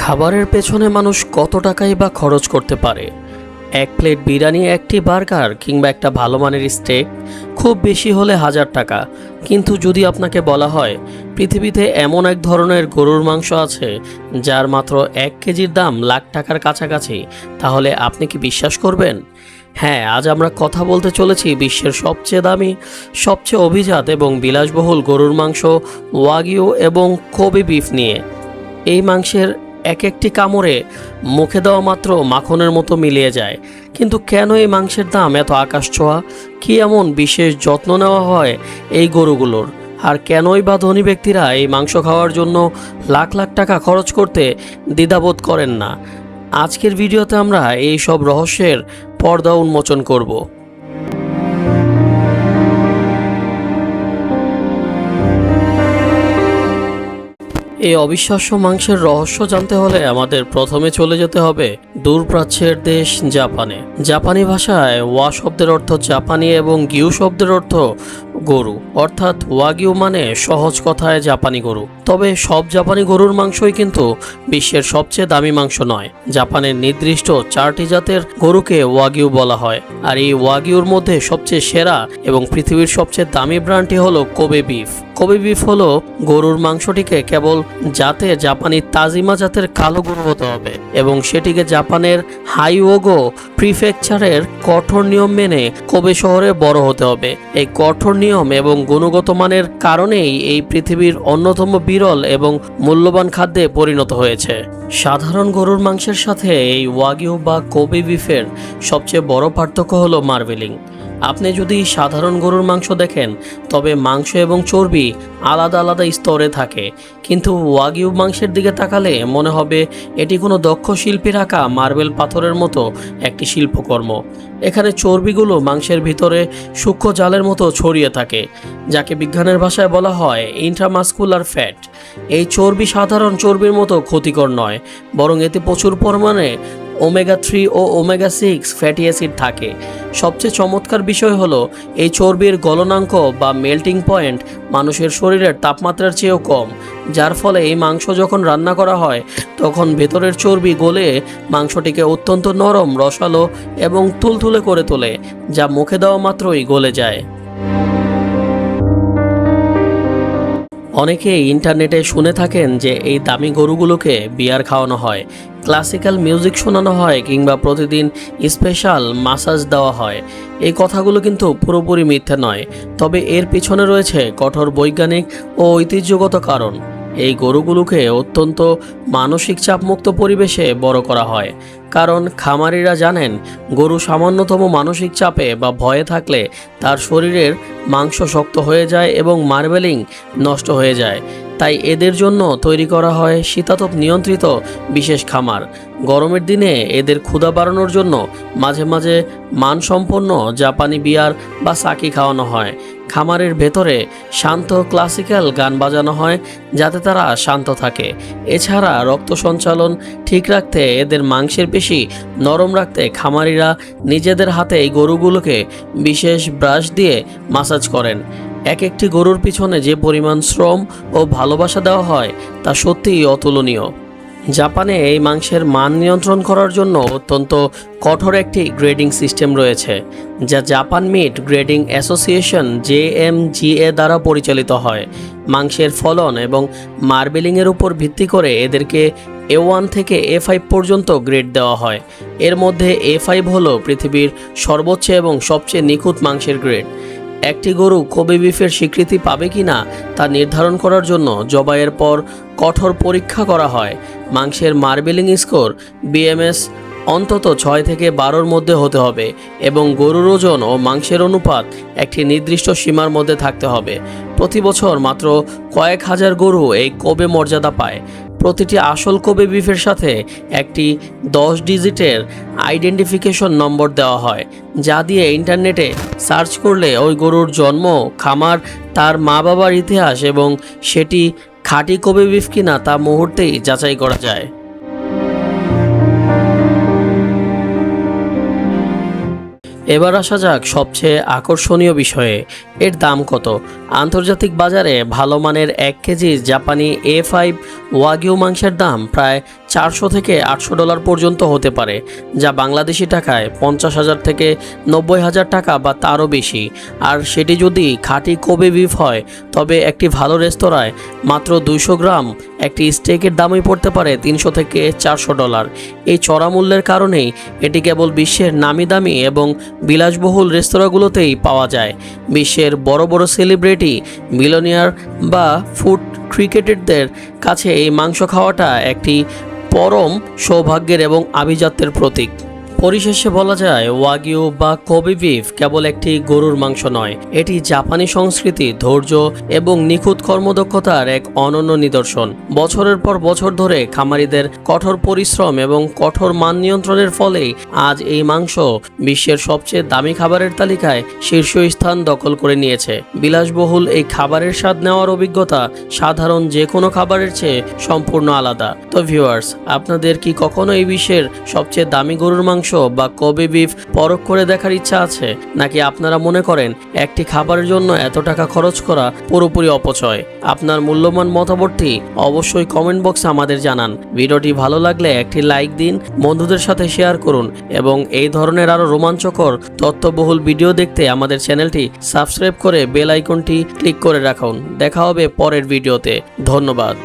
খাবারের পেছনে মানুষ কত টাকাই বা খরচ করতে পারে। এক প্লেট বিরিয়ানি, একটি বার্গার কিংবা একটা ভালো মানের স্টেক খুব বেশি হলে 1000 টাকা। কিন্তু যদি আপনাকে বলা হয় পৃথিবীতে এমন এক ধরনের গরুর মাংস আছে যার মাত্র 1 কেজির দাম লাখ টাকার কাছাকাছি, তাহলে আপনি কি বিশ্বাস করবেন? হ্যাঁ, আজ আমরা কথা বলতে চলেছি বিশ্বের সবচেয়ে দামি, সবচেয়ে অভিজাত এবং বিলাসবহুল গরুর মাংস ওয়াগিউ এবং কোবে বিফ নিয়ে। এই মাংসের এক একটি কামড়ে মুখে দেওয়া মাত্র মাখনের মতো মিলিয়ে যায়। কিন্তু কেন এই মাংসের দাম এত আকাশ ছোঁয়া? কি এমন বিশেষ যত্ন নেওয়া হয় এই গরুগুলোর? আর কেনই বা ধনী ব্যক্তিরা এই মাংস খাওয়ার জন্য লাখ লাখ টাকা খরচ করতে দ্বিধাবোধ করেন না? আজকের ভিডিওতে আমরা এই সব রহস্যের পর্দা উন্মোচন করব। এই অবিশ্বাস্য মাংসের রহস্য জানতে হলে আমাদের প্রথমে চলে যেতে হবে দূরপ্রাচ্যের দেশ জাপানে। জাপানি ভাষায় ওয়া শব্দের অর্থ জাপানি এবং গিউ শব্দের অর্থ গরু, অর্থাৎ ওয়াগিউ মানে সহজ কথায় জাপানি গরু। তবে সব জাপানি গরুর মাংসই কিন্তু বিশ্বের সবচেয়ে দামি মাংস নয়। জাপানের নির্দিষ্ট 4টি জাতের গরুকে ওয়াগিউ বলা হয়, আর এই ওয়াগিউর মধ্যে সবচেয়ে সেরা এবং পৃথিবীর সবচেয়ে দামি ব্র্যান্ডটি হলো কোবে বিফ। কোবে বিফ হলো গরুর মাংসটিকে কেবল যাতে জাপানি তাজিমা জাতের কালো গরু হতে হবে এবং সেটিকে জাপানের হাইওগো প্রিফেকচারের কঠোর নিয়ম মেনে কোবে শহরে বড় হতে হবে। এই কঠোর নিয়ম এবং গুণগত মানের কারণেই এই পৃথিবীর অন্যতম বিরল এবং মূল্যবান খাদ্যে পরিণত হয়েছে। সাধারণ গরুর মাংসের সাথে এই ওয়াগিউ বা কোবে বিফের সবচেয়ে বড় পার্থক্য হলো মার্বেলিং। আপনি যদি সাধারণ গরুর মাংস দেখেন তবে মাংস এবং চর্বি আলাদা আলাদা স্তরে থাকে, কিন্তু ওয়াগিউ মাংসের দিকে তাকালে মনে হবে এটি কোনো দক্ষ শিল্পীর আঁকা মার্বেল পাথরের মতো একটি শিল্পকর্ম। এখানে চর্বিগুলো মাংসের ভিতরে সূক্ষ্ম জালের মতো ছড়িয়ে থাকে, যাকে বিজ্ঞানের ভাষায় বলা হয় ইন্ট্রামাসকুলার ফ্যাট। এই চর্বি সাধারণ চর্বির মতো ক্ষতিকর নয়, বরং এতে প্রচুর পরিমাণে ওমেগা 3 ও ওমেগা 6 ফ্যাটি অ্যাসিড থাকে। সবচেয়ে চমৎকার বিষয় হলো এই চর্বির গলনাঙ্ক বা মেল্টিং পয়েন্ট মানুষের শরীরের তাপমাত্রার চেয়েও কম, যার ফলে এই মাংস যখন রান্না করা হয় তখন ভেতরের চর্বি গলে মাংসটিকে অত্যন্ত নরম, রসালো এবং তুলতুলে করে তোলে, যা মুখে দেওয়া মাত্রই গলে যায়। অনেকে ইন্টারনেটে শুনে থাকেন যে এই দামি গরুগুলোকে বিয়ার খাওয়ানো হয়, ক্লাসিক্যাল মিউজিক শোনানো হয় কিংবা প্রতিদিন স্পেশাল মাসাজ দেওয়া হয়। এই কথাগুলো কিন্তু পুরোপুরি মিথ্যে নয়, তবে এর পিছনে রয়েছে কঠোর বৈজ্ঞানিক ও ঐতিহ্যগত কারণ। এই গরুগুলোকে অত্যন্ত মানসিক চাপমুক্ত পরিবেশে বড় করা হয়, কারণ খামারিরা জানেন গরু সামান্যতম মানসিক চাপে বা ভয়ে থাকলে তার শরীরের মাংস শক্ত হয়ে যায় এবং মার্বেলিং নষ্ট হয়ে যায়। তাই এদের জন্য তৈরি করা হয় শীতাতপ নিয়ন্ত্রিত বিশেষ খামার। গরমের দিনে এদের ক্ষুধা বাড়ানোর জন্য মাঝে মাঝে মানসম্পন্ন জাপানি বিয়ার বা সাকি খাওয়ানো হয়। খামারের ভেতরে শান্ত ক্লাসিক্যাল গান বাজানো হয় যাতে তারা শান্ত থাকে। এছাড়া রক্ত সঞ্চালন ঠিক রাখতে, এদের মাংসের পেশি নরম রাখতে খামারিরা নিজেদের হাতে এই গরুগুলোকে বিশেষ ব্রাশ দিয়ে মাসাজ করেন। এক একটি গরুর পিছনে যে পরিমাণ শ্রম ও ভালোবাসা দেওয়া হয় তা সত্যিই অতুলনীয়। জাপানে এই মাংসের মান নিয়ন্ত্রণ করার জন্য অত্যন্ত কঠোর একটি গ্রেডিং সিস্টেম রয়েছে, যা Japan meat grading association JMGA দ্বারা পরিচালিত হয়। মাংসের ফলন এবং মার্বেলিংয়ের উপর ভিত্তি করে এদেরকে A1 থেকে A5 পর্যন্ত গ্রেড দেওয়া হয়। এর মধ্যে A5 হলো পৃথিবীর সর্বোচ্চ এবং সবচেয়ে নিখুঁত মাংসের গ্রেড। একটি গরু কোবে বিফের স্বীকৃতি পাবে কিনা তা নির্ধারণ করার জন্য জবাইয়ের পর কঠোর পরীক্ষা করা হয়। মাংসের মার্বেলিং স্কোর BMS অন্তত 6 থেকে 12-র মধ্যে হতে হবে এবং গরুর ওজন ও মাংসের অনুপাত একটি নির্দিষ্ট সীমার মধ্যে থাকতে হবে। প্রতি বছর মাত্র কয়েক হাজার গরু এই কোবে মর্যাদা পায়। প্রতিটি আসল কোবে বিফের সাথে একটি 10 ডিজিটের আইডেন্টিফিকেশন নম্বর দেওয়া হয়, যা দিয়ে ইন্টারনেটে সার্চ করলে ওই গরুর জন্ম, খামার, তার মা বাবার ইতিহাস এবং সেটি খাঁটি কোবে বিফ কিনা তা মুহূর্তেই যাচাই করা যায়। এবার আসা যাক সবচেয়ে আকর্ষণীয় বিষয়ে, এর দাম কত। আন্তর্জাতিক বাজারে ভালো মানের 1 কেজি জাপানি A5 ওয়াগিউ মাংসের দাম প্রায় 400 থেকে $800 পর্যন্ত হতে পারে, যা বাংলাদেশি টাকায় 50,000 থেকে 90,000 টাকা বা তারও বেশি। আর সেটি যদি খাঁটি কোবে বিফ হয়, তবে একটি ভালো রেস্তোরাঁয় মাত্র 200 গ্রাম একটি স্টেকের দামই পড়তে পারে $300 থেকে $400। এই চড়া মূল্যের কারণেই এটি কেবল বিশ্বের নামি দামি এবং বিলাসবহুল রেস্তোরাঁগুলোতেই পাওয়া যায়। বিশ্বের বড় বড় সেলিব্রিটি, মিলিয়নিয়ার বা ফুড ক্রিকেটারদের কাছে এই মাংস খাওয়াটা একটি পরম সৌভাগ্যের এবং আভিজাত্যের প্রতীক। পরিশেষে বলা যায়, ওয়াগিউ বা কোবে বিফ কেবল একটি গরুর মাংস নয়, এটি জাপানি সংস্কৃতি, ধৈর্য এবং নিখুঁত কর্মদক্ষতার এক অনন্য নিদর্শন। বছরের পর বছর ধরে খামারিদের কঠোর পরিশ্রম এবং কঠোর মান নিয়ন্ত্রণের ফলেই আজ এই মাংস বিশ্বের সবচেয়ে দামি খাবারের তালিকায় শীর্ষস্থান দখল করে নিয়েছে। বিলাসবহুল এই খাবারের স্বাদ নেওয়ার অভিজ্ঞতা সাধারণ যে কোনো খাবারের চেয়ে সম্পূর্ণ আলাদা। তো ভিউয়ার্স, আপনাদের কি কখনো এই বিশ্বের সবচেয়ে দামি গরুর মাংস বা কোবে বিফ পরখ করে দেখার ইচ্ছা আছে, নাকি আপনারা মনে করেন একটি খাবারের জন্য এত টাকা খরচ করা পুরোপুরি অপচয়? আপনার মূল্যবান মতামতটি অবশ্যই কমেন্ট বক্সে আমাদের জানান। ভিডিওটি ভালো লাগলে একটি লাইক দিন, বন্ধুদের সাথে শেয়ার করুন এবং এই ধরনের আরো রোমাঞ্চকর তথ্যবহুল ভিডিও দেখতে আমাদের চ্যানেলটি সাবস্ক্রাইব করে বেল আইকনটি ক্লিক করে রাখুন। দেখা হবে পরের ভিডিওতে। ধন্যবাদ।